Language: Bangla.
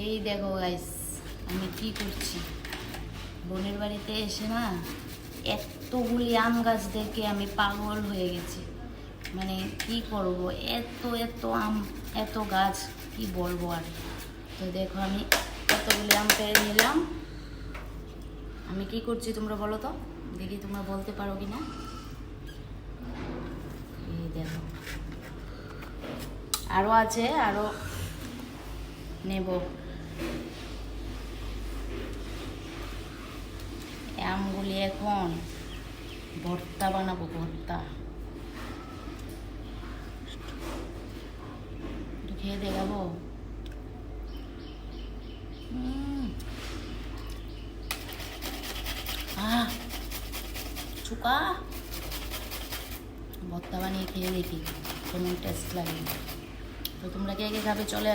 এই দেখো গাইস, আমি কি করছি। বোনের বাড়িতে এসে না এতগুলি আম গাছ দেখে আমি পাগল হয়ে গেছি। মানে কি করব, এত এত আম, এত গাছ, কি বলবো আর। তো দেখো আমি এতগুলি আম পেড়ে নিলাম। আমি কি করছি তোমরা বলো তো, দেখি তোমরা বলতে পারো কি না। এই দেখো আরও আছে, আরও নেব। আমগুলি এখন ভর্তা বানাবো, ভর্তা। একটু খেয়ে দেখাবো। চুকা ভর্তা বানিয়ে খেয়ে দেখি কেমন টেস্ট লাগে। তো তোমরা কে কে খাবে চলে